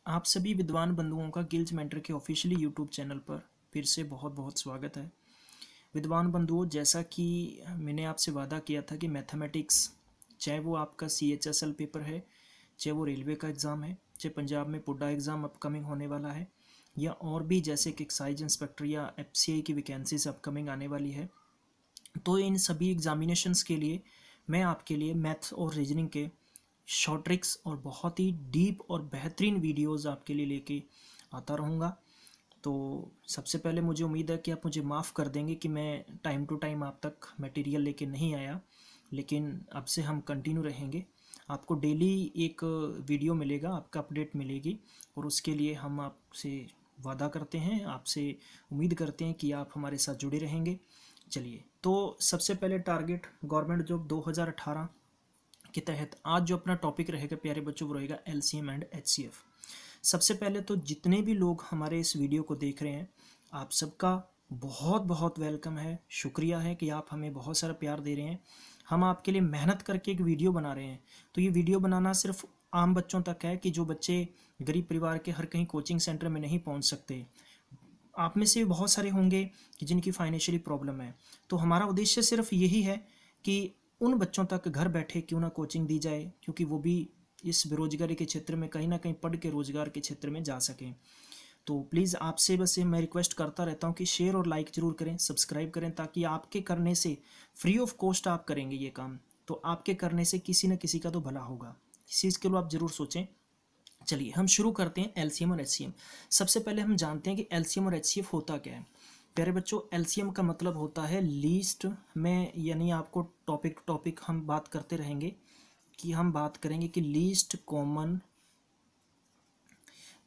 आप सभी विद्वान बंधुओं का गिल्ज मेंटर के ऑफिशियली यूट्यूब चैनल पर फिर से बहुत बहुत स्वागत है। विद्वान बंधुओं, जैसा कि मैंने आपसे वादा किया था कि मैथमेटिक्स, चाहे वो आपका CHSL पेपर है, चाहे वो रेलवे का एग्ज़ाम है, चाहे पंजाब में पुड्डा एग्ज़ाम अपकमिंग होने वाला है, या और भी जैसे कि एक्साइज इंस्पेक्टर या FCI की वैकेंसीज अपकमिंग आने वाली है, तो इन सभी एग्जामिनेशंस के लिए मैं आपके लिए मैथ्स और रीजनिंग के शॉर्ट ट्रिक्स और बहुत ही डीप और बेहतरीन वीडियोस आपके लिए लेके आता रहूँगा। तो सबसे पहले मुझे उम्मीद है कि आप मुझे माफ़ कर देंगे कि मैं टाइम टू टाइम आप तक मटेरियल लेके नहीं आया, लेकिन अब से हम कंटिन्यू रहेंगे। आपको डेली एक वीडियो मिलेगा, आपका अपडेट मिलेगी, और उसके लिए हम आपसे वादा करते हैं, आपसे उम्मीद करते हैं कि आप हमारे साथ जुड़े रहेंगे। चलिए, तो सबसे पहले टारगेट गवर्नमेंट जॉब 2018 के तहत आज जो अपना टॉपिक रहेगा प्यारे बच्चों, वो रहेगा LCM एंड HCF। सबसे पहले तो जितने भी लोग हमारे इस वीडियो को देख रहे हैं, आप सबका बहुत बहुत वेलकम है, शुक्रिया है कि आप हमें बहुत सारा प्यार दे रहे हैं। हम आपके लिए मेहनत करके एक वीडियो बना रहे हैं। तो ये वीडियो बनाना सिर्फ आम बच्चों तक है कि जो बच्चे गरीब परिवार के हर कहीं कोचिंग सेंटर में नहीं पहुंच सकते। आप में से बहुत सारे होंगे कि जिनकी फाइनेंशियली प्रॉब्लम है। तो हमारा उद्देश्य सिर्फ यही है कि उन बच्चों तक घर बैठे क्यों ना कोचिंग दी जाए, क्योंकि वो भी इस बेरोजगारी के क्षेत्र में कहीं ना कहीं पढ़ के रोजगार के क्षेत्र में जा सकें। तो प्लीज़ आपसे बस मैं रिक्वेस्ट करता रहता हूँ कि शेयर और लाइक ज़रूर करें, सब्सक्राइब करें, ताकि आपके करने से फ्री ऑफ कॉस्ट आप करेंगे ये काम, तो आपके करने से किसी न किसी का तो भला होगा। इस चीज़ के लिए आप ज़रूर सोचें। चलिए हम शुरू करते हैं LCM और HCM। सबसे पहले हम जानते हैं कि LCM और HCF होता क्या है। प्यारे बच्चों, LCM का मतलब होता है लीस्ट में, यानी आपको टॉपिक टॉपिक हम बात करते रहेंगे कि हम बात करेंगे कि लीस्ट कॉमन,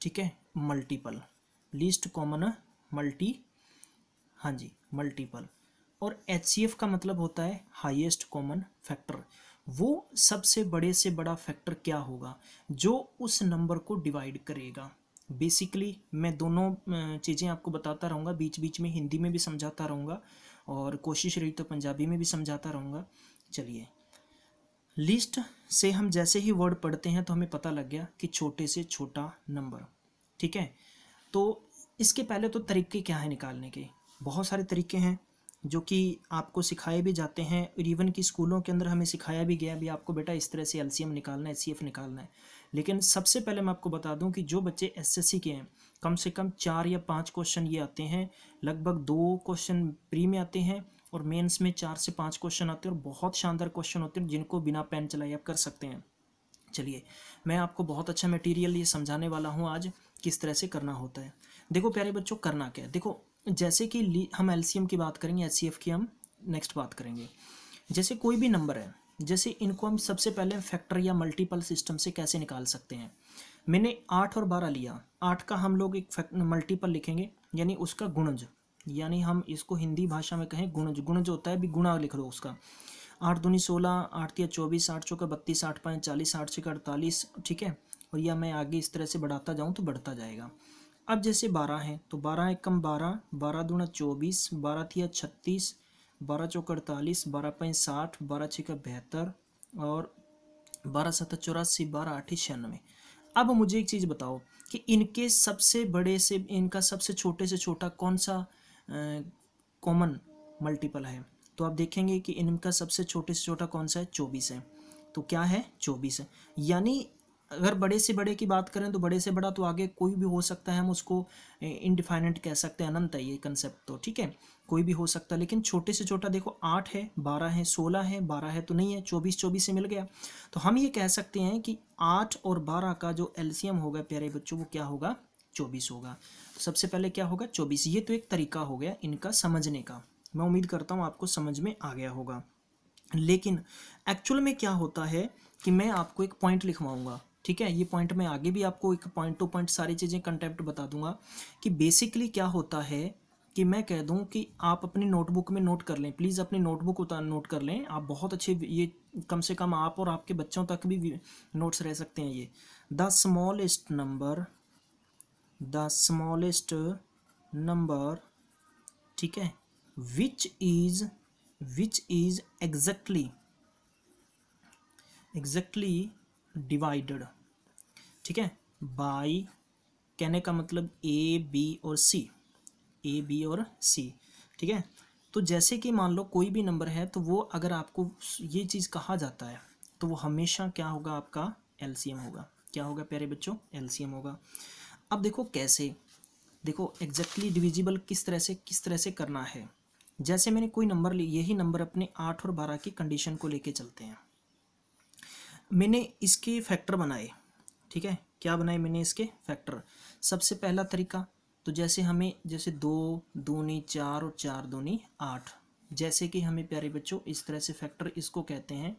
ठीक है, मल्टीपल, लीस्ट कॉमन मल्टी, हाँ जी, मल्टीपल। और HCF का मतलब होता है हाईएस्ट कॉमन फैक्टर। वो सबसे बड़े से बड़ा फैक्टर क्या होगा जो उस नंबर को डिवाइड करेगा। बेसिकली मैं दोनों चीज़ें आपको बताता रहूँगा, बीच बीच में हिंदी में भी समझाता रहूँगा, और कोशिश रही तो पंजाबी में भी समझाता रहूँगा। चलिए, लिस्ट से हम जैसे ही वर्ड पढ़ते हैं तो हमें पता लग गया कि छोटे से छोटा नंबर, ठीक है। तो इसके पहले तो तरीके क्या है निकालने के, बहुत सारे तरीके हैं जो कि आपको सिखाए भी जाते हैं, और इवन कि स्कूलों के अंदर हमें सिखाया भी गया भी आपको बेटा इस तरह से LCM निकालना है, HCF निकालना है। लेकिन सबसे पहले मैं आपको बता दूं कि जो बच्चे SSC के हैं, कम से कम 4 या 5 क्वेश्चन ये आते हैं, लगभग 2 क्वेश्चन प्री में आते हैं, और मेंस में 4 से 5 क्वेश्चन आते हैं, और बहुत शानदार क्वेश्चन होते हैं जिनको बिना पेन चलाए आप कर सकते हैं। चलिए, मैं आपको बहुत अच्छा मटेरियल ये समझाने वाला हूँ आज, किस तरह से करना होता है। देखो प्यारे बच्चों, करना क्या है, देखो जैसे कि हम LCM की बात करेंगे, HCF की हम नेक्स्ट बात करेंगे। जैसे कोई भी नंबर है, जैसे इनको हम सबसे पहले फैक्टर या मल्टीपल सिस्टम से कैसे निकाल सकते हैं। मैंने 8 और 12 लिया, 8 का हम लोग एक मल्टीपल लिखेंगे, यानी उसका गुणज, यानी हम इसको हिंदी भाषा में कहें गुणज। गुणज होता है भी, गुणा लिख दो उसका। 8 दूनी 16, 8 तिया 24, 8 चौका 32, 8 5 40, 8 छः 48, ठीक है। और या मैं आगे इस तरह से बढ़ाता जाऊँ तो बढ़ता जाएगा। अब जैसे 12 है तो 12 एकम 12, 12 दूना 24, 12 तिया 36, 12 चौका 48, 12 5 60, 12 छः का 72, और 12 7 84, 12 8 96। अब मुझे एक चीज़ बताओ कि इनके सबसे बड़े से इनका सबसे छोटे से छोटा कौन सा कॉमन मल्टीपल है। तो आप देखेंगे कि इनका सबसे छोटे से छोटा कौन सा है, 24 है। तो क्या है, 24 है। यानी अगर बड़े से बड़े की बात करें तो बड़े से बड़ा तो आगे कोई भी हो सकता है, हम उसको इनडिफाइनेट कह सकते हैं, अनंत है ये कंसेप्ट, तो ठीक है, कोई भी हो सकता है। लेकिन छोटे से छोटा देखो, 8 है, 12 है, 16 है, 12 है तो नहीं है, 24 24 से मिल गया। तो हम ये कह सकते हैं कि 8 और 12 का जो LCM होगा प्यारे बच्चों, वो क्या होगा, 24 होगा। तो सबसे पहले क्या होगा, 24। ये तो एक तरीका हो गया इनका समझने का, मैं उम्मीद करता हूँ आपको समझ में आ गया होगा। लेकिन एक्चुअल में क्या होता है कि मैं आपको एक पॉइंट लिखवाऊंगा, ठीक है। ये पॉइंट मैं आगे भी आपको एक पॉइंट टू पॉइंट सारी चीज़ें कंटेप्ट बता दूंगा कि बेसिकली क्या होता है, कि मैं कह दूं कि आप अपनी नोटबुक में नोट कर लें, प्लीज़ अपनी नोटबुक नोट कर लें। आप बहुत अच्छे, ये कम से कम आप और आपके बच्चों तक भी नोट्स रह सकते हैं ये। The smallest number, the smallest number, ठीक है, विच इज एग्जैक्टली डिवाइडेड, ठीक है, बाई कहने का मतलब ए बी और सी, ए बी और सी, ठीक है। तो जैसे कि मान लो कोई भी नंबर है, तो वो अगर आपको ये चीज़ कहा जाता है तो वो हमेशा क्या होगा, आपका एलसीएम होगा। क्या होगा प्यारे बच्चों, एलसीएम होगा। अब देखो कैसे, देखो एग्जैक्टली डिविजिबल किस तरह से करना है। जैसे मैंने कोई नंबर ली, यही नंबर अपने 8 और 12 की कंडीशन को लेके चलते हैं। मैंने इसके फैक्टर बनाए, ठीक है, क्या बनाए मैंने इसके फैक्टर। सबसे पहला तरीका, तो जैसे हमें जैसे 2 दूनी 4 और 4 दूनी 8, जैसे कि हमें प्यारे बच्चों इस तरह से फैक्टर, इसको कहते हैं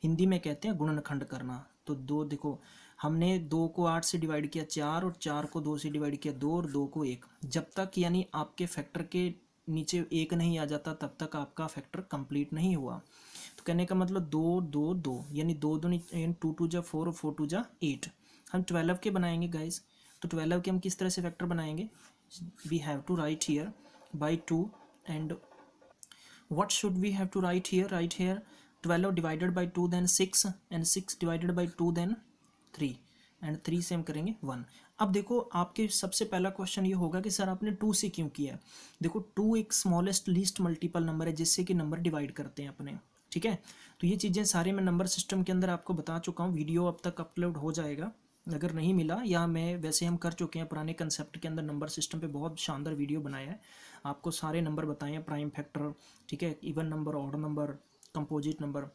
हिंदी में कहते हैं गुणनखंड करना। तो 2 देखो, हमने 2 को 8 से डिवाइड किया 4, और 4 को 2 से डिवाइड किया 2, और 2 को 1। जब तक यानी आपके फैक्टर के नीचे 1 नहीं आ जाता तब तक आपका फैक्टर कंप्लीट नहीं हुआ। तो कहने का मतलब 2 2 2 यानी 2 2 यानी 2 2 जा 4 और 4 2 जा 8। हम 12 के बनाएंगे गाइज। तो 12 के हम किस तरह से फैक्टर बनाएंगे, we have to write here by 2, and what should we have to write here, 12 divided by 2 then 6, and 6 divided by 2 then 3, and 3 से हम करेंगे 1। अब देखो आपके सबसे पहला क्वेश्चन ये होगा कि सर आपने 2 से क्यों किया है। देखो 2 एक स्मॉलेस्ट लीस्ट मल्टीपल नंबर है जिससे कि नंबर डिवाइड करते हैं अपने, ठीक है। तो ये चीज़ें सारे मैं नंबर सिस्टम के अंदर आपको बता चुका हूँ, वीडियो अब तक अपलोड हो जाएगा अगर नहीं मिला, या मैं वैसे हम कर चुके हैं पुराने कंसेप्ट के अंदर नंबर सिस्टम पे बहुत शानदार वीडियो बनाया है, आपको सारे नंबर बताए हैं, प्राइम फैक्टर, ठीक है, even number, odd number, composite number.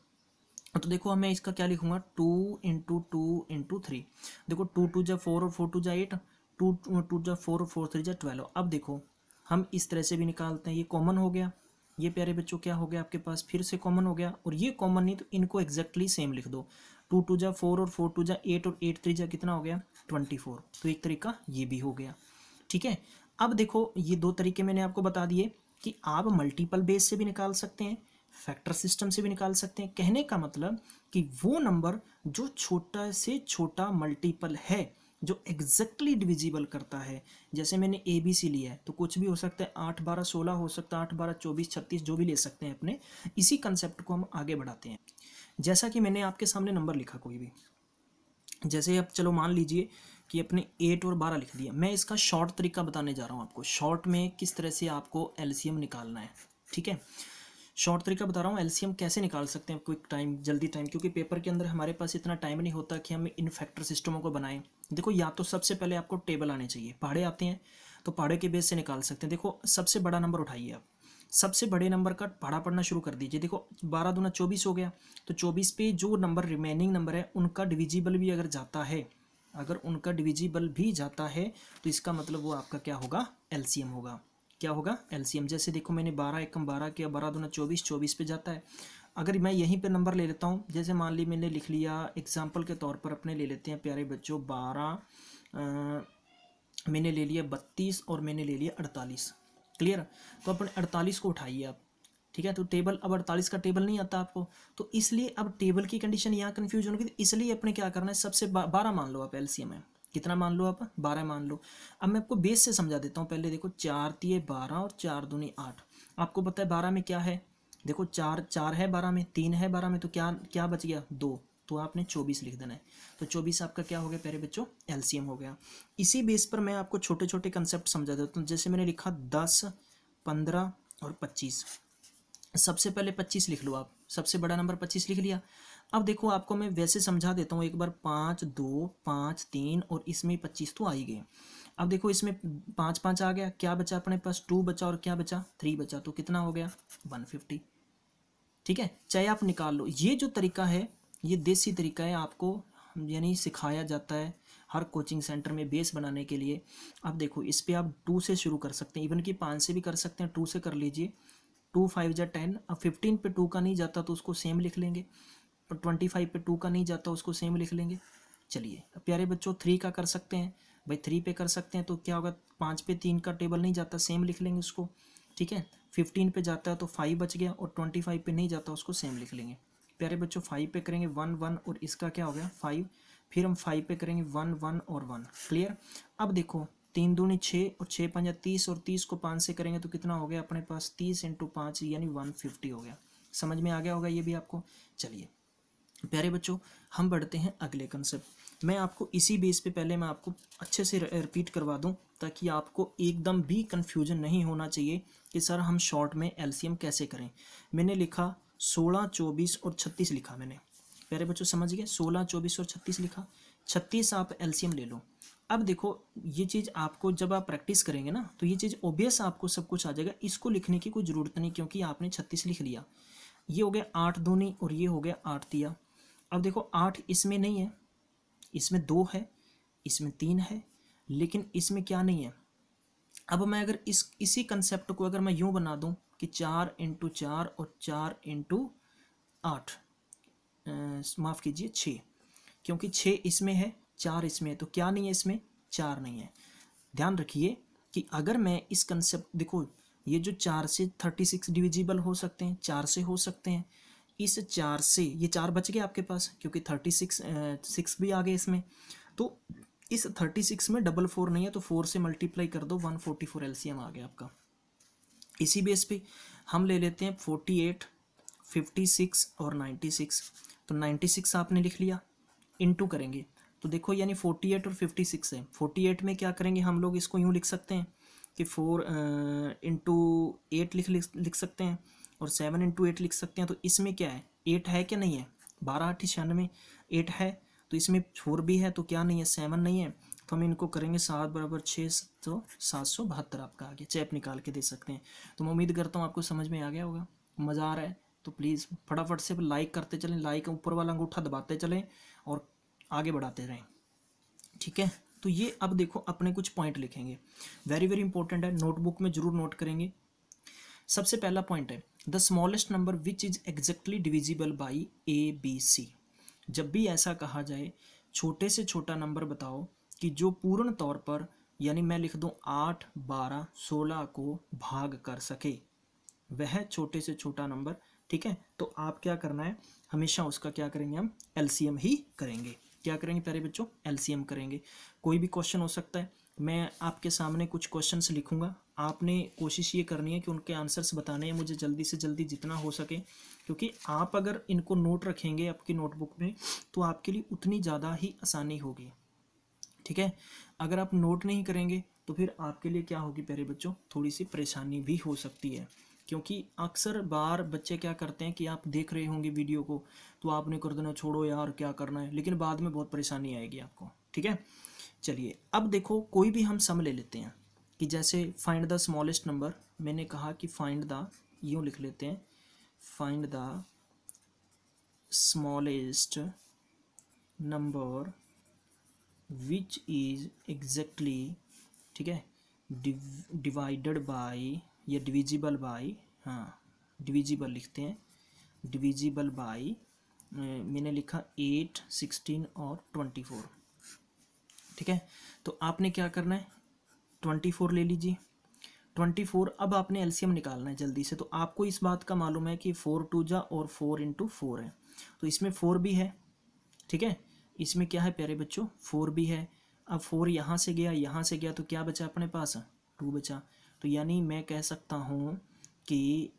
तो देखो मैं इसका क्या लिखूंगा, 2 इंटू 2 इंटू 3। देखो 2 2 जा 4 और 4 2 जा 8, 2 2 जा 4 और 4 3 जा 12। अब देखो हम इस तरह से भी निकालते हैं, ये कॉमन हो गया, ये प्यारे बच्चों क्या हो गया आपके पास, फिर से कॉमन हो गया, और ये कॉमन नहीं तो इनको एग्जैक्टली सेम लिख दो। 2 2 जा 4 और 4 2 जा 8, और 8 3 जा कितना हो गया 24। तो एक तरीका ये भी हो गया, ठीक है। अब देखो ये 2 तरीके मैंने आपको बता दिए कि आप मल्टीपल बेस से भी निकाल सकते हैं, फैक्टर सिस्टम से भी निकाल सकते हैं। कहने का मतलब कि वो नंबर जो छोटा से छोटा मल्टीपल है, जो एग्जैक्टली डिविजिबल करता है। जैसे मैंने ए बी सी लिया है, तो कुछ भी हो सकता है, 8 12 16 हो सकता है, 8 12 24 36 जो भी ले सकते हैं अपने। इसी कंसेप्ट को हम आगे बढ़ाते हैं। जैसा कि मैंने आपके सामने नंबर लिखा कोई भी, जैसे अब चलो मान लीजिए कि अपने 8 और 12 लिख दिया, मैं इसका शॉर्ट तरीका बताने जा रहा हूँ आपको, शॉर्ट में किस तरह से आपको एलसीएम निकालना है, ठीक है। शॉर्ट तरीका बता रहा हूँ एलसीएम कैसे निकाल सकते हैं क्विक टाइम, जल्दी टाइम, क्योंकि पेपर के अंदर हमारे पास इतना टाइम नहीं होता कि हम इन फैक्टर सिस्टमों को बनाएं। देखो या तो सबसे पहले आपको टेबल आने चाहिए, पहाड़े आते हैं तो पहाड़े के बेस से निकाल सकते हैं। देखो सबसे बड़ा नंबर उठाइए आप, सबसे बड़े नंबर का पहाड़ा पढ़ना शुरू कर दीजिए। देखो 12 दूना 24 हो गया, तो 24 पे जो नंबर रिमेनिंग नंबर है उनका डिविजिबल भी अगर जाता है, अगर उनका डिविजिबल भी जाता है तो इसका मतलब वो आपका क्या होगा, एलसीएम होगा। क्या होगा, एलसीएम। जैसे देखो मैंने 12 एकम 12 किया, 12 दूना 24, 24 पे जाता है। अगर मैं यहीं पे नंबर ले लेता हूँ, जैसे मान ली मैंने लिख लिया एग्जाम्पल के तौर पर, अपने ले लेते हैं प्यारे बच्चों 12, मैंने ले लिया 32 और मैंने ले लिया 48, क्लियर। तो अपने 48 को उठाइए आप, ठीक है। तो टेबल, अब 48 का टेबल नहीं आता आपको, तो इसलिए अब टेबल की कंडीशन यहाँ कन्फ्यूजन होगी, इसलिए अपने क्या करना है, सबसे 12 मान लो आप, एलसीएम है कितना मान लो आप, 12 मान लो। अब मैं आपको बेस से समझा देता हूँ। पहले देखो 4 तिये 12 और 4 दूनी 8। आपको पता है 12 में क्या है, देखो 4 4 है 12 में, 3 है 12 में, तो क्या क्या बच गया 2, तो आपने 24 लिख देना है। तो 24 आपका क्या हो गया प्यारे बच्चों, एलसीएम हो गया। इसी बेस पर मैं आपको छोटे छोटे कंसेप्ट समझा देता हूँ। जैसे मैंने लिखा 10 15 और 25। सबसे पहले 25 लिख लो आप, सबसे बड़ा नंबर 25 लिख लिया। अब देखो आपको मैं वैसे समझा देता हूँ एक बार, 5 2 5 3 और इसमें 25 तो आ ही गए। अब देखो इसमें 5 5 आ गया, क्या बचा अपने पास, 2 बचा, और क्या बचा 3 बचा, तो कितना हो गया 150, ठीक है। चाहे आप निकाल लो, ये जो तरीका है ये देसी तरीका है, आपको यानी सिखाया जाता है हर कोचिंग सेंटर में बेस बनाने के लिए। अब देखो इस पर आप 2 से शुरू कर सकते हैं, इवन कि 5 से भी कर सकते हैं, 2 से कर लीजिए। 2 5 जा 10। अब 15 पे 2 का नहीं जाता तो उसको सेम लिख लेंगे, पर 25 पे 2 का नहीं जाता उसको सेम लिख लेंगे। चलिए अब प्यारे बच्चों 3 का कर सकते हैं भाई, 3 पे कर सकते हैं तो क्या होगा, 5 पे 3 का टेबल नहीं जाता, सेम लिख लेंगे उसको, ठीक है। 15 पे जाता है तो 5 बच गया, और 25 पे नहीं जाता उसको सेम लिख लेंगे। प्यारे बच्चों 5 पे करेंगे 1 1, और इसका क्या हो गया 5, फिर हम 5 पे करेंगे 1 1 और 1, क्लियर। अब देखो 3 दूनी 6 और 6 5 30, और 30 को 5 से करेंगे तो कितना हो गया अपने पास, 30 × 5 यानी 150 हो गया। समझ में आ गया होगा ये भी आपको। चलिए प्यारे बच्चों, हम बढ़ते हैं अगले कंसेप्ट। मैं आपको इसी बेस पे पहले मैं आपको अच्छे से रिपीट करवा दूं ताकि आपको एकदम भी कंफ्यूजन नहीं होना चाहिए कि सर हम शॉर्ट में एलसीएम कैसे करें। मैंने लिखा 16, 24 और 36 लिखा मैंने। प्यारे बच्चों समझ गए, 16, 24 और 36 लिखा। 36 आप एलसीएम ले लो। अब देखो ये चीज़ आपको जब आप प्रैक्टिस करेंगे ना तो ये चीज़ ओबियस आपको सब कुछ आ जाएगा, इसको लिखने की कोई ज़रूरत नहीं क्योंकि आपने 36 लिख लिया। ये हो गया 8 दूनी और ये हो गया 8 तिया। अब देखो 8 इसमें नहीं है, इसमें 2 है, इसमें 3 है, लेकिन इसमें क्या नहीं है। अब मैं अगर इसी कंसेप्ट को अगर मैं यूं बना दूं कि 4 इंटू 4 और 4 इंटू 8, माफ़ कीजिए 6, क्योंकि 6 इसमें है 4 इसमें है, तो क्या नहीं है इसमें, 4 नहीं है। ध्यान रखिए कि अगर मैं इस कंसेप्ट, देखो ये जो 4 से 36 डिविजिबल हो सकते हैं, 4 से हो सकते हैं, इस 4 से ये 4 बच गए आपके पास क्योंकि 36 6 भी आ गए इसमें। तो इस 36 में 4 नहीं है तो 4 से मल्टीप्लाई कर दो, 144 एलसीएम आ गया आपका। इसी बेस पे हम ले लेते हैं 48, 56 और 96। तो 96 आपने लिख लिया, इनटू करेंगे तो देखो यानी 48 और 56 है। 48 में क्या करेंगे हम लोग, इसको यूँ लिख सकते हैं कि 4 इंटू 8 लिख सकते हैं और 7 इंटू 8 लिख सकते हैं। तो इसमें क्या है, 8 है क्या नहीं है, 12 8 96, 8 है। तो इसमें 4 भी है तो क्या नहीं है, 7 नहीं है। तो हम इनको करेंगे 7 बराबर 6 तो 772 आपका आ गया। चैप निकाल के दे सकते हैं। तो मैं उम्मीद करता हूँ आपको समझ में आ गया होगा। मज़ा आ रहा है तो प्लीज़ फटाफट से लाइक करते चलें, लाइक ऊपर वाला अंगूठा दबाते चलें और आगे बढ़ाते रहें, ठीक है। तो ये अब देखो अपने कुछ पॉइंट लिखेंगे, वेरी वेरी इंपॉर्टेंट है, नोटबुक में जरूर नोट करेंगे। सबसे पहला पॉइंट है the smallest number which is exactly divisible by A B C. जब भी ऐसा कहा जाए छोटे से छोटा नंबर बताओ कि जो पूर्ण तौर पर, यानी मैं लिख दूं 8, 12, 16 को भाग कर सके, वह छोटे से छोटा नंबर, ठीक है। तो आप क्या करना है, हमेशा उसका क्या करेंगे, हम एलसीएम ही करेंगे। क्या करेंगे प्यारे बच्चों, एलसीएम करेंगे। कोई भी क्वेश्चन हो सकता है, मैं आपके सामने कुछ क्वेश्चंस लिखूंगा, आपने कोशिश ये करनी है कि उनके आंसर्स बताने हैं मुझे जल्दी से जल्दी जितना हो सके, क्योंकि आप अगर इनको नोट रखेंगे आपकी नोटबुक में तो आपके लिए उतनी ज़्यादा ही आसानी होगी, ठीक है। अगर आप नोट नहीं करेंगे तो फिर आपके लिए क्या होगी प्यारे बच्चों, थोड़ी सी परेशानी भी हो सकती है। क्योंकि अक्सर बार बच्चे क्या करते हैं कि आप देख रहे होंगे वीडियो को तो आपने कर देना छोड़ो यार क्या करना है, लेकिन बाद में बहुत परेशानी आएगी आपको, ठीक है। चलिए अब देखो कोई भी हम सम ले लेते हैं कि जैसे फाइंड द स्मॉलेस्ट नंबर, मैंने कहा कि फाइंड द, यूँ लिख लेते हैं, find the smallest number which is exactly, ठीक है, डिवाइडेड बाई या डिविजिबल बाई, हाँ डिविजिबल लिखते हैं, डिविजिबल बाई, मैंने लिखा 8, 16 और 24, ठीक है। तो आपने क्या करना है, 24 ले लीजिए। 24 अब आपने एलसीएम निकालना है जल्दी से। तो आपको इस बात का मालूम है कि 4 2 जा और 4 इंटू 4 है, तो इसमें 4 भी है, ठीक है। इसमें क्या है प्यारे बच्चों, 4 भी है। अब 4 यहाँ से गया यहाँ से गया तो क्या बचा अपने पास, 2 बचा। तो यानी मैं कह सकता हूँ कि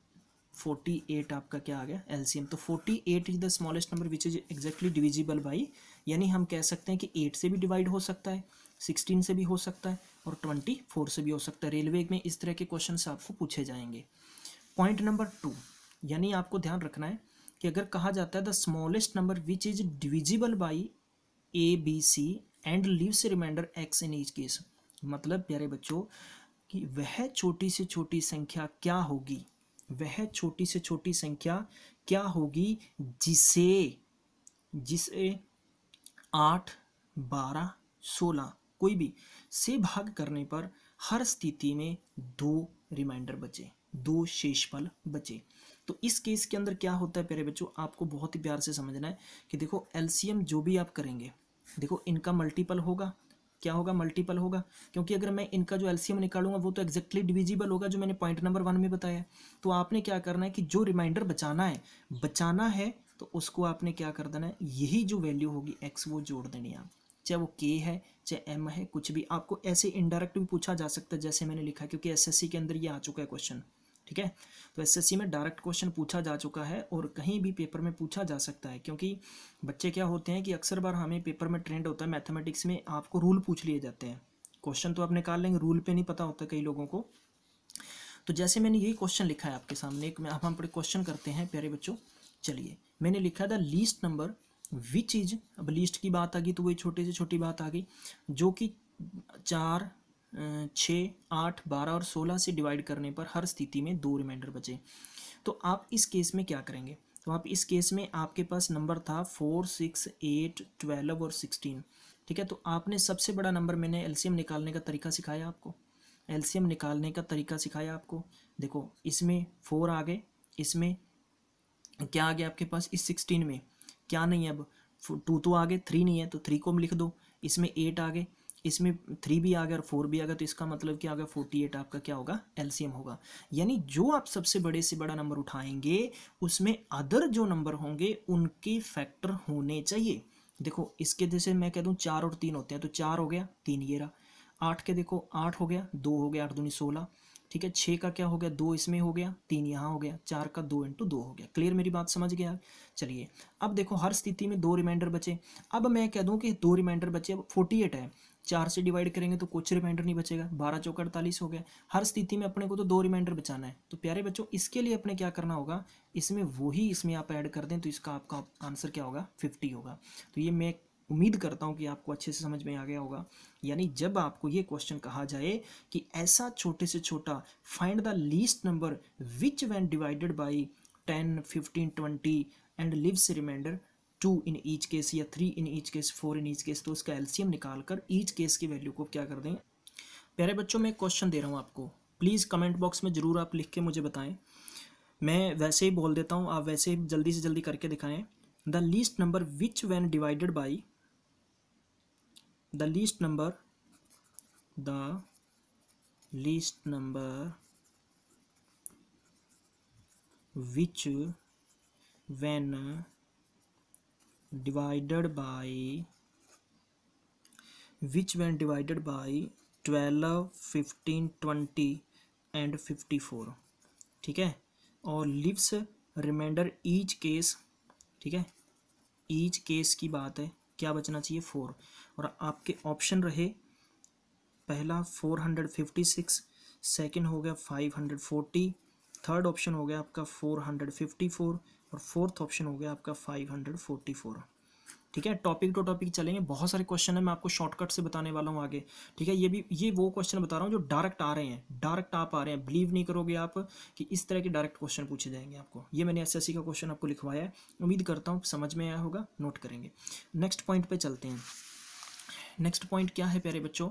48 आपका क्या आ गया एलसीएम। तो 48 is the smallest number which is exactly divisible by, यानी हम कह सकते हैं कि 8 से भी डिवाइड हो सकता है, 16 से भी हो सकता है और 24 से भी हो सकता है। रेलवे में इस तरह के क्वेश्चन आपको पूछे जाएंगे। पॉइंट नंबर 2, यानी आपको ध्यान रखना है कि अगर कहा जाता है the smallest number which is divisible by A B C and leaves remainder X in each case, मतलब प्यारे बच्चों कि वह छोटी से छोटी संख्या क्या होगी, वह छोटी से छोटी संख्या क्या होगी जिसे जिसे 8, 12, 16 कोई भी से भाग करने पर हर स्थिति में 2 रिमाइंडर बचे, 2 शेषफल बचे। तो इस केस के अंदर क्या होता है प्यारे बच्चों, आपको बहुत ही प्यार से समझना है कि देखो एलसीएम जो भी आप करेंगे, देखो इनका मल्टीपल होगा, क्या होगा, मल्टीपल होगा, क्योंकि अगर मैं इनका जो एलसीएम निकालूंगा वो तो एग्जैक्टली डिविजिबल होगा जो मैंने पॉइंट नंबर 1 में बताया। तो आपने क्या करना है कि जो रिमाइंडर बचाना है तो उसको आपने क्या कर देना है, यही जो वैल्यू होगी एक्स वो जोड़ देनी है आप, चाहे वो के है चाहे एम है, कुछ भी। आपको ऐसे इनडायरेक्ट भी पूछा जा सकता है जैसे मैंने लिखा, क्योंकि एसएससी के अंदर ये आ चुका है क्वेश्चन, ठीक है। तो एसएससी में डायरेक्ट क्वेश्चन पूछा जा चुका है और कहीं भी पेपर में पूछा जा सकता है, क्योंकि बच्चे क्या होते हैं कि अक्सर बार हमें पेपर में ट्रेंड होता है मैथमेटिक्स में आपको रूल पूछ लिए जाते हैं, क्वेश्चन तो आप निकाल लेंगे, रूल पे नहीं पता होता कई लोगों को। तो जैसे मैंने यही क्वेश्चन लिखा है आपके सामने, एक अब हम क्वेश्चन करते हैं प्यारे बच्चों। चलिए, मैंने लिखा the least number which is, अब लीस्ट की बात आ गई तो वही छोटी से छोटी बात आ गई, जो कि 4, 6, 8, 12 और 16 से डिवाइड करने पर हर स्थिति में 2 रिमाइंडर बचे। तो आप इस केस में क्या करेंगे? तो आप इस केस में आपके पास नंबर था 4, 6, 8, 12 और 16, ठीक है। तो आपने सबसे बड़ा नंबर, मैंने एलसीएम निकालने का तरीका सिखाया आपको, एलसीएम निकालने का तरीका सिखाया आपको। देखो इसमें 4 आ गए, इसमें क्या आ गया आपके पास, इस 16 में क्या नहीं है, अब 2 तो आ गए, 3 नहीं है तो 3 को लिख दो, इसमें 8 आ गए, इसमें 3 भी आ गया और 4 भी आ गया, तो इसका मतलब क्या होगा, 48 आपका क्या होगा, एलसीएम होगा। यानी जो आप सबसे बड़े से बड़ा नंबर उठाएंगे उसमें अदर जो नंबर होंगे उनके फैक्टर होने चाहिए। देखो इसके जैसे मैं कह दूं 4 और 3 होते हैं, तो 4 हो गया, 3 ये रहा। 8 के देखो 8 हो गया, 2 हो गया, 8 दूनी 16, ठीक है। 6 का क्या हो गया, 2 इसमें हो गया, 3 यहाँ हो गया, 4 का 2 × 2 हो गया। क्लियर, मेरी बात समझ गया? चलिए अब देखो हर स्थिति में 2 रिमाइंडर बचे। अब मैं कह दूं कि 2 रिमाइंडर बचे, अब 48 है, 4 से डिवाइड करेंगे तो कुछ रिमाइंडर नहीं बचेगा, 12 चौका 48 हो गया। हर स्थिति में अपने को तो 2 रिमाइंडर बचाना है। तो प्यारे बच्चों इसके लिए अपने क्या करना होगा, इसमें वही इसमें आप ऐड कर दें तो इसका आपका आंसर क्या होगा, 50 होगा। तो ये मैं उम्मीद करता हूँ कि आपको अच्छे से समझ में आ गया होगा। यानी जब आपको ये क्वेश्चन कहा जाए कि ऐसा छोटे से छोटा find the least number which when divided by 10, 15, 20 and leaves remainder 2 in each case या 3 in each case, 4 in each case, तो उसका एलसीएम निकाल कर ईच केस की वैल्यू को क्या कर दें। प्यारे बच्चों मैं क्वेश्चन दे रहा हूँ आपको, प्लीज़ कमेंट बॉक्स में ज़रूर आप लिख के मुझे बताएं। मैं वैसे ही बोल देता हूँ, आप वैसे ही जल्दी से जल्दी करके दिखाएं। The least number which when divided by, the least number which when divided by 12, 15, 20 and 54, ठीक है। और लिव्स रिमाइंडर ईच केस, ठीक है, ईच केस की बात है, क्या बचना चाहिए, 4। और आपके ऑप्शन रहे, पहला 456, सेकंड हो गया 540, थर्ड ऑप्शन हो गया आपका 454 और फोर्थ ऑप्शन हो गया आपका 544, ठीक है। टॉपिक टू टॉपिक चलेंगे, बहुत सारे क्वेश्चन है, मैं आपको शॉर्टकट से बताने वाला हूँ आगे, ठीक है। ये वो क्वेश्चन बता रहा हूँ जो डायरेक्ट आ रहे हैं, डायरेक्ट आप आ रहे हैं, बिलीव नहीं करोगे आप कि इस तरह के डायरेक्ट क्वेश्चन पूछे जाएंगे आपको। ये मैंने एसएससी का क्वेश्चन आपको लिखवाया है, उम्मीद करता हूँ समझ में आया होगा, नोट करेंगे। नेक्स्ट पॉइंट पे चलते हैं। नेक्स्ट पॉइंट क्या है प्यारे बच्चों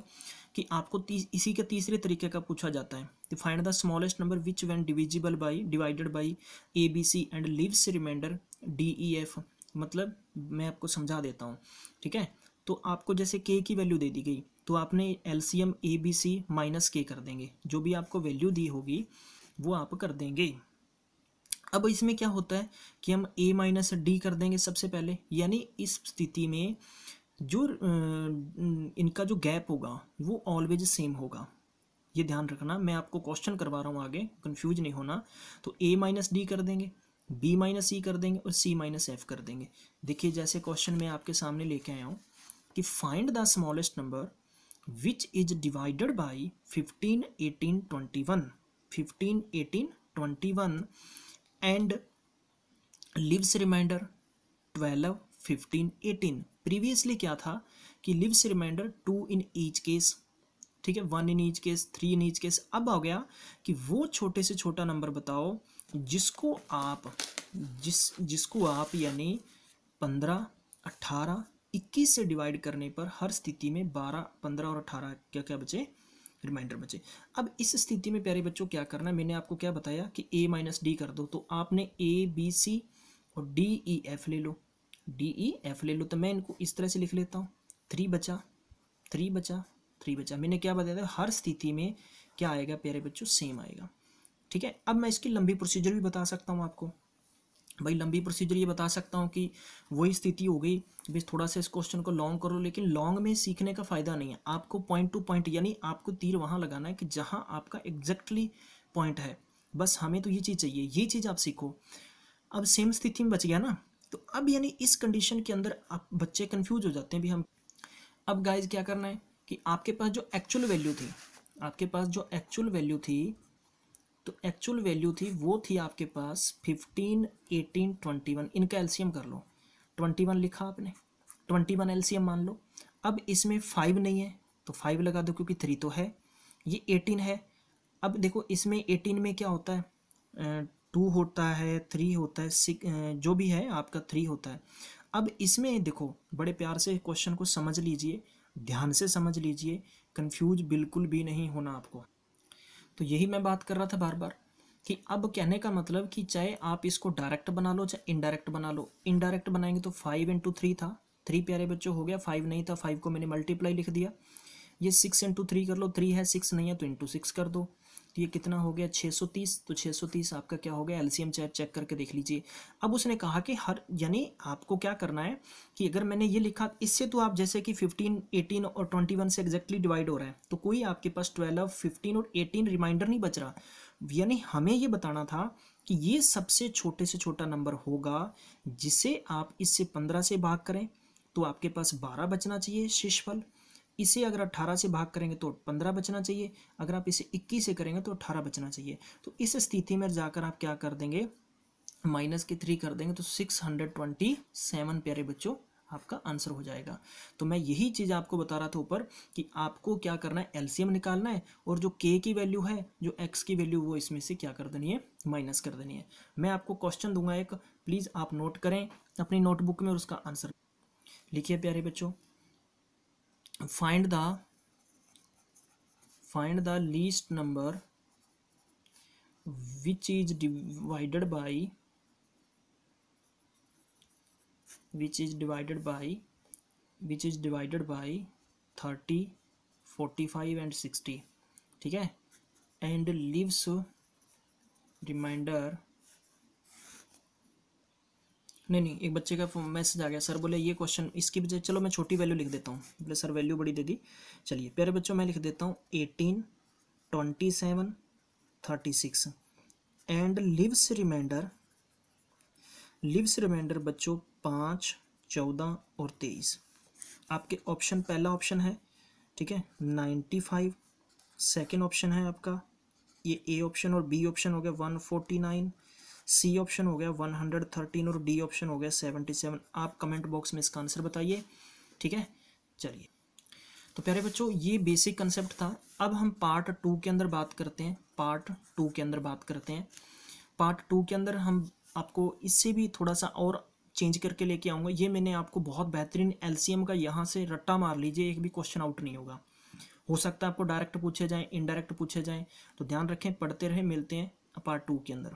कि आपको इसी के तीसरे तरीके का पूछा जाता है, तो find the smallest number which when divisible by divided by ABC and leaves remainder DEF। मतलब मैं आपको समझा देता हूँ, ठीक है। तो आपको जैसे k की वैल्यू दे दी गई तो आपने LCM ABC माइनस k कर देंगे, जो भी आपको वैल्यू दी होगी वो आप कर देंगे। अब इसमें क्या होता है कि हम a माइनस डी कर देंगे सबसे पहले, यानी इस स्थिति में जो इनका जो गैप होगा वो ऑलवेज सेम होगा, ये ध्यान रखना। मैं आपको क्वेश्चन करवा रहा हूँ आगे, कंफ्यूज नहीं होना। तो a माइनस डी कर देंगे, b माइनस सी कर देंगे और c माइनस एफ कर देंगे। देखिए जैसे क्वेश्चन मैं आपके सामने लेके आया हूँ कि find the smallest number which is divided by 15, 18, 21, 15, 18, 21 and leaves remainder 12, 15, 18। Previously क्या था कि leaves remainder 2 in each case, ठीक है, 1 in each case, 3 in each case. अब आ गया कि वो छोटे से छोटा नंबर बताओ जिसको आप यानी 15, 18, 21 से डिवाइड करने पर हर स्थिति में 12, 15 और 18 क्या क्या बचे, रिमाइंडर बचे। अब इस स्थिति में प्यारे बच्चों क्या करना है, मैंने आपको क्या बताया कि a माइनस डी कर दो, तो आपने ABC और DEF ले लो, DEF ले लो। तो मैं इनको इस तरह से लिख लेता हूँ, 3 बचा, 3 बचा, 3 बचा। मैंने क्या बताया था, हर स्थिति में क्या आएगा प्यारे बच्चों, सेम आएगा, ठीक है। अब मैं इसकी लंबी प्रोसीजर भी बता सकता हूँ आपको, भाई लंबी प्रोसीजर ये बता सकता हूँ कि वही स्थिति हो गई, बस थोड़ा सा इस क्वेश्चन को लॉन्ग करो, लेकिन लॉन्ग में सीखने का फ़ायदा नहीं है। आपको पॉइंट टू पॉइंट, यानी आपको तीर वहाँ लगाना है कि जहाँ आपका एग्जैक्टली पॉइंट है, बस हमें तो ये चीज़ चाहिए, ये चीज़ आप सीखो। अब सेम स्थिति में बच गया ना। तो अब यानी इस कंडीशन के अंदर आप बच्चे कंफ्यूज हो जाते हैं भी हम। अब गाइज क्या करना है कि आपके पास जो एक्चुअल वैल्यू थी, आपके पास जो एक्चुअल वैल्यू थी, तो एक्चुअल वैल्यू थी वो थी आपके पास 15, 18, 21। इनका एलसीएम कर लो। 21 लिखा आपने, 21 एलसीएम मान लो। अब इसमें 5 नहीं है तो 5 लगा दो क्योंकि 3 तो है। ये 18 है। अब देखो इसमें 18 में क्या होता है, 2 होता है, 3 होता है, 6 जो भी है आपका 3 होता है। अब इसमें देखो बड़े प्यार से क्वेश्चन को समझ लीजिए, ध्यान से समझ लीजिए, कंफ्यूज बिल्कुल भी नहीं होना आपको। तो यही मैं बात कर रहा था बार बार कि अब कहने का मतलब कि चाहे आप इसको डायरेक्ट बना लो चाहे इनडायरेक्ट बना लो। इनडायरेक्ट बनाएंगे तो 5 इंटू 3 था, 3 प्यारे बच्चों हो गया, 5 नहीं था 5 को मैंने मल्टीप्लाई लिख दिया। ये 6 इंटू 3 कर लो, 3 है 6 नहीं है तो इंटू 6 कर दो। तो ये कितना हो गया 630। तो 630 आपका क्या हो गया, एलसीएम चेक करके देख लीजिए। अब उसने कहा कि हर यानी आपको क्या करना है कि अगर मैंने ये लिखा इससे तो आप जैसे कि 15, 18 और 21 से एग्जैक्टली डिवाइड हो रहा है तो कोई आपके पास 12, 15 और 18 रिमाइंडर नहीं बच रहा। यानी हमें ये बताना था कि ये सबसे छोटे से छोटा नंबर होगा जिसे आप इससे 15 से भाग करें तो आपके पास 12 बचना चाहिए शेषफल। इसे अगर 18 से भाग करेंगे तो 15 बचना चाहिए, अगर आप इसे 21 से करेंगे तो 18 बचना चाहिए। तो इस स्थिति में जाकर आप क्या कर देंगे, माइनस के 3 कर देंगे तो 627 प्यारे बच्चों आपका आंसर हो जाएगा। तो मैं यही चीज़ आपको बता रहा था ऊपर कि आपको क्या करना है, एलसीएम निकालना है और जो के की वैल्यू है, जो एक्स की वैल्यू, वो इसमें से क्या कर देनी है, माइनस कर देनी है। मैं आपको क्वेश्चन दूंगा एक, प्लीज़ आप नोट करें अपनी नोटबुक में और उसका आंसर लिखिए प्यारे बच्चों। find the least number which is divided by 30, 45 and 60, ठीक है, and leaves रिमाइंडर। नहीं, एक बच्चे का मैसेज आ गया, सर बोले ये क्वेश्चन इसकी बजाय, चलो मैं छोटी वैल्यू लिख देता हूँ, बोले सर वैल्यू बड़ी दे दी। चलिए प्यारे बच्चों मैं लिख देता हूँ 18, 27, 36 एंड लिव्स रिमाइंडर बच्चों 5, 14 और 23। आपके ऑप्शन, पहला ऑप्शन है, ठीक है, 95। सेकेंड ऑप्शन है आपका ये ए ऑप्शन और बी ऑप्शन हो गया 149, सी ऑप्शन हो गया 113 और डी ऑप्शन हो गया 77। आप कमेंट बॉक्स में इसका आंसर बताइए, ठीक है। चलिए तो प्यारे बच्चों ये बेसिक कंसेप्ट था। अब हम पार्ट 2 के अंदर बात करते हैं। पार्ट 2 के अंदर हम आपको इससे भी थोड़ा सा और चेंज करके लेके आऊँगा। ये मैंने आपको बहुत बेहतरीन एलसीएम का यहाँ से रट्टा मार लीजिए, एक भी क्वेश्चन आउट नहीं होगा। हो सकता है आपको डायरेक्ट पूछे जाएँ, इनडायरेक्ट पूछे जाएँ, तो ध्यान रखें, पढ़ते रहें, मिलते हैं पार्ट 2 के अंदर।